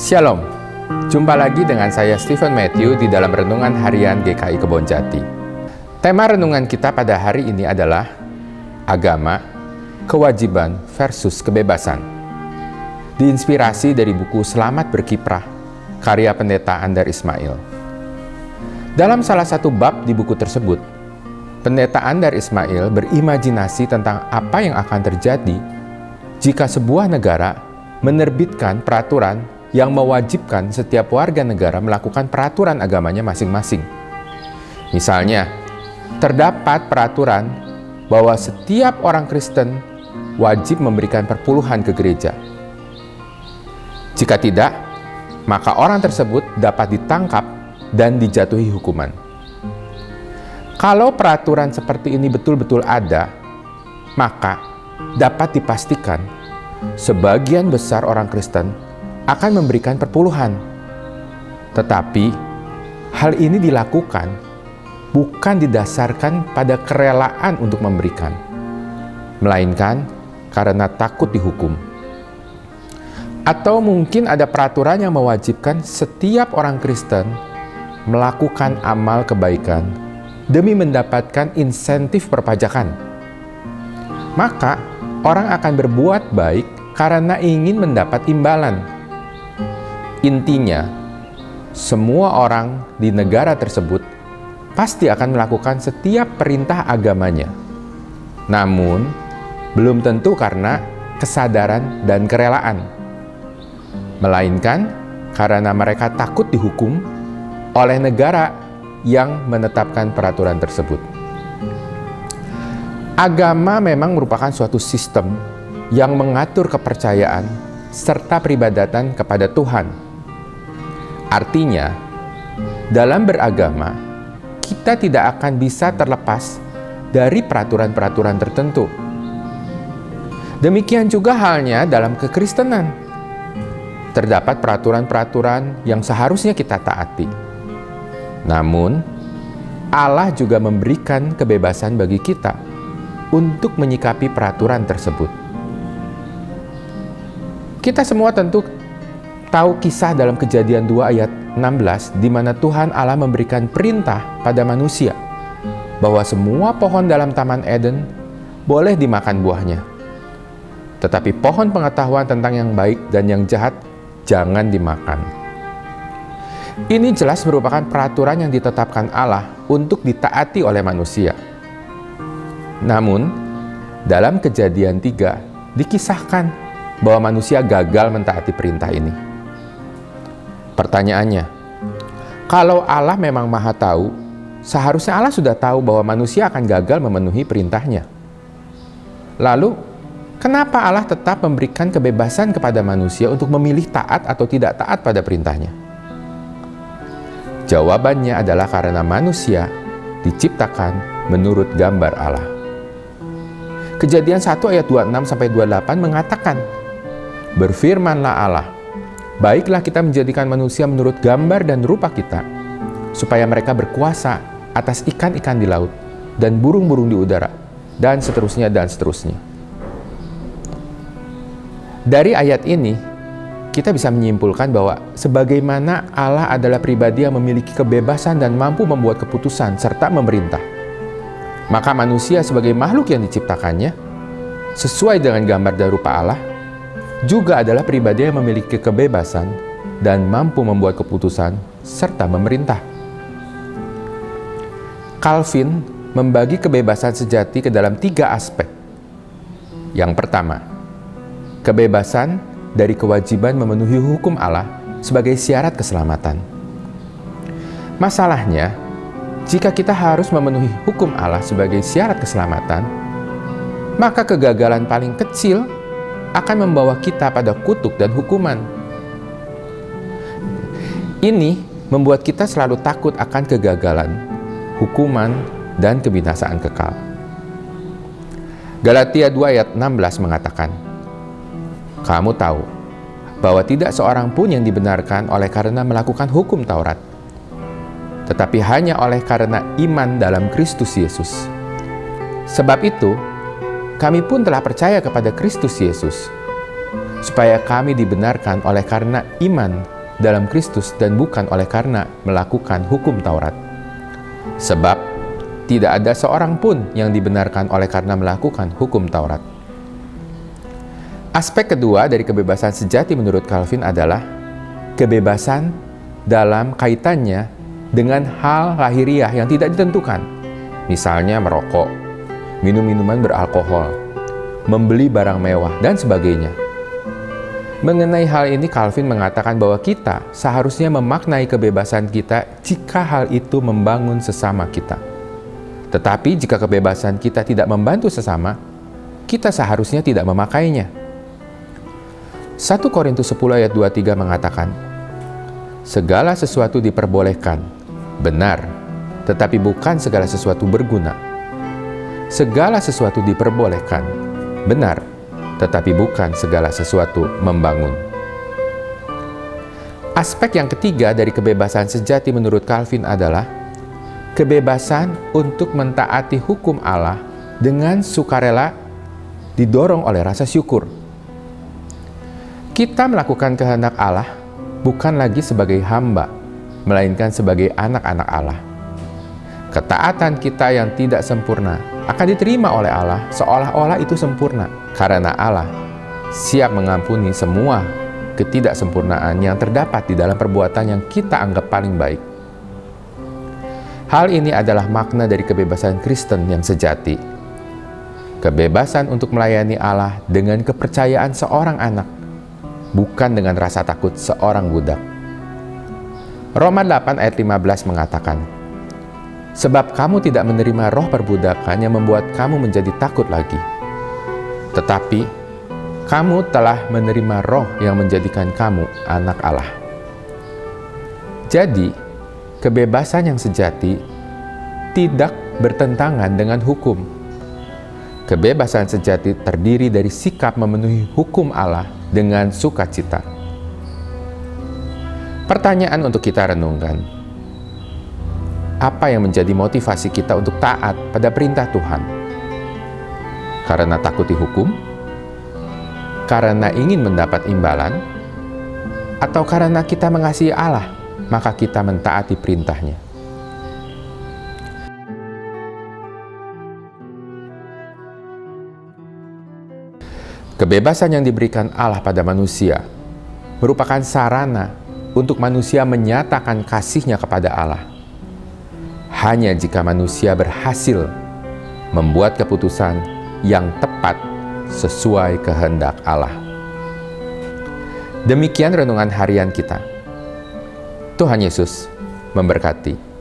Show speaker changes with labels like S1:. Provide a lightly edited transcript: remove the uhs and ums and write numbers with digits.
S1: Shalom, jumpa lagi dengan saya Stephen Matthew di dalam Renungan Harian GKI Kebonjati. Tema renungan kita pada hari ini adalah Agama, Kewajiban versus Kebebasan. Diinspirasi dari buku Selamat Berkiprah, karya Pendeta Andar Ismail. Dalam salah satu bab di buku tersebut, Pendeta Andar Ismail berimajinasi tentang apa yang akan terjadi jika sebuah negara menerbitkan peraturan yang mewajibkan setiap warga negara melakukan peraturan agamanya masing-masing. Misalnya, terdapat peraturan bahwa setiap orang Kristen wajib memberikan perpuluhan ke gereja. Jika tidak, maka orang tersebut dapat ditangkap dan dijatuhi hukuman. Kalau peraturan seperti ini betul-betul ada, maka dapat dipastikan sebagian besar orang Kristen akan memberikan perpuluhan. Tetapi, hal ini dilakukan bukan didasarkan pada kerelaan untuk memberikan, melainkan karena takut dihukum. Atau mungkin ada peraturan yang mewajibkan setiap orang Kristen melakukan amal kebaikan demi mendapatkan insentif perpajakan. Maka, orang akan berbuat baik karena ingin mendapat imbalan. Intinya, semua orang di negara tersebut pasti akan melakukan setiap perintah agamanya. Namun, belum tentu karena kesadaran dan kerelaan, melainkan karena mereka takut dihukum oleh negara yang menetapkan peraturan tersebut. Agama memang merupakan suatu sistem yang mengatur kepercayaan serta peribadatan kepada Tuhan. Artinya, dalam beragama, kita tidak akan bisa terlepas dari peraturan-peraturan tertentu. Demikian juga halnya dalam kekristenan. Terdapat peraturan-peraturan yang seharusnya kita taati. Namun, Allah juga memberikan kebebasan bagi kita untuk menyikapi peraturan tersebut. Kita semua tentu tahu kisah dalam Kejadian 2 ayat 16 di mana Tuhan Allah memberikan perintah pada manusia bahwa semua pohon dalam Taman Eden boleh dimakan buahnya. Tetapi pohon pengetahuan tentang yang baik dan yang jahat jangan dimakan. Ini jelas merupakan peraturan yang ditetapkan Allah untuk ditaati oleh manusia. Namun, dalam Kejadian 3 dikisahkan bahwa manusia gagal mentaati perintah ini. Pertanyaannya, kalau Allah memang Maha Tahu, seharusnya Allah sudah tahu bahwa manusia akan gagal memenuhi perintahnya. Lalu, kenapa Allah tetap memberikan kebebasan kepada manusia untuk memilih taat atau tidak taat pada perintahnya? Jawabannya adalah karena manusia diciptakan menurut gambar Allah. Kejadian 1 ayat 26-28 mengatakan, "Berfirmanlah Allah, baiklah kita menjadikan manusia menurut gambar dan rupa kita, supaya mereka berkuasa atas ikan-ikan di laut, dan burung-burung di udara, dan seterusnya, dan seterusnya." Dari ayat ini, kita bisa menyimpulkan bahwa sebagaimana Allah adalah pribadi yang memiliki kebebasan dan mampu membuat keputusan serta memerintah, maka manusia sebagai makhluk yang diciptakannya, sesuai dengan gambar dan rupa Allah, juga adalah pribadi yang memiliki kebebasan dan mampu membuat keputusan serta memerintah. Calvin membagi kebebasan sejati ke dalam 3 aspek. Yang pertama, kebebasan dari kewajiban memenuhi hukum Allah sebagai syarat keselamatan. Masalahnya, jika kita harus memenuhi hukum Allah sebagai syarat keselamatan, maka kegagalan paling kecil akan membawa kita pada kutuk dan hukuman. Ini membuat kita selalu takut akan kegagalan, hukuman, dan kebinasaan kekal. Galatia 2 ayat 16 mengatakan, "Kamu tahu bahwa tidak seorang pun yang dibenarkan oleh karena melakukan hukum Taurat, tetapi hanya oleh karena iman dalam Kristus Yesus. Sebab itu, kami pun telah percaya kepada Kristus Yesus, supaya kami dibenarkan oleh karena iman dalam Kristus dan bukan oleh karena melakukan hukum Taurat. Sebab tidak ada seorang pun yang dibenarkan oleh karena melakukan hukum Taurat. Aspek kedua dari kebebasan sejati menurut Calvin adalah kebebasan dalam kaitannya dengan hal lahiriah yang tidak ditentukan. Misalnya merokok, minum minuman beralkohol, membeli barang mewah, dan sebagainya. Mengenai hal ini, Calvin mengatakan bahwa kita seharusnya memaknai kebebasan kita jika hal itu membangun sesama kita. Tetapi jika kebebasan kita tidak membantu sesama, kita seharusnya tidak memakainya. 1 Korintus 10 ayat 23 mengatakan, segala sesuatu diperbolehkan, benar, tetapi bukan segala sesuatu berguna. Segala sesuatu diperbolehkan, benar, tetapi bukan segala sesuatu membangun. Aspek yang ketiga dari kebebasan sejati menurut Calvin adalah kebebasan untuk mentaati hukum Allah dengan sukarela didorong oleh rasa syukur. Kita melakukan kehendak Allah bukan lagi sebagai hamba, melainkan sebagai anak-anak Allah. Ketaatan kita yang tidak sempurna akan diterima oleh Allah seolah-olah itu sempurna, karena Allah siap mengampuni semua ketidaksempurnaan yang terdapat di dalam perbuatan yang kita anggap paling baik. Hal ini adalah makna dari kebebasan Kristen yang sejati. Kebebasan untuk melayani Allah dengan kepercayaan seorang anak, bukan dengan rasa takut seorang budak. Roma 8 ayat 15 mengatakan, sebab kamu tidak menerima roh perbudakan yang membuat kamu menjadi takut lagi. Tetapi, kamu telah menerima roh yang menjadikan kamu anak Allah. Jadi, kebebasan yang sejati tidak bertentangan dengan hukum. Kebebasan sejati terdiri dari sikap memenuhi hukum Allah dengan sukacita. Pertanyaan untuk kita renungkan. Apa yang menjadi motivasi kita untuk taat pada perintah Tuhan? Karena takut dihukum? Karena ingin mendapat imbalan? Atau karena kita mengasihi Allah, maka kita mentaati perintahnya? Kebebasan yang diberikan Allah pada manusia merupakan sarana untuk manusia menyatakan kasih-Nya kepada Allah. Hanya jika manusia berhasil membuat keputusan yang tepat sesuai kehendak Allah. Demikian renungan harian kita. Tuhan Yesus memberkati.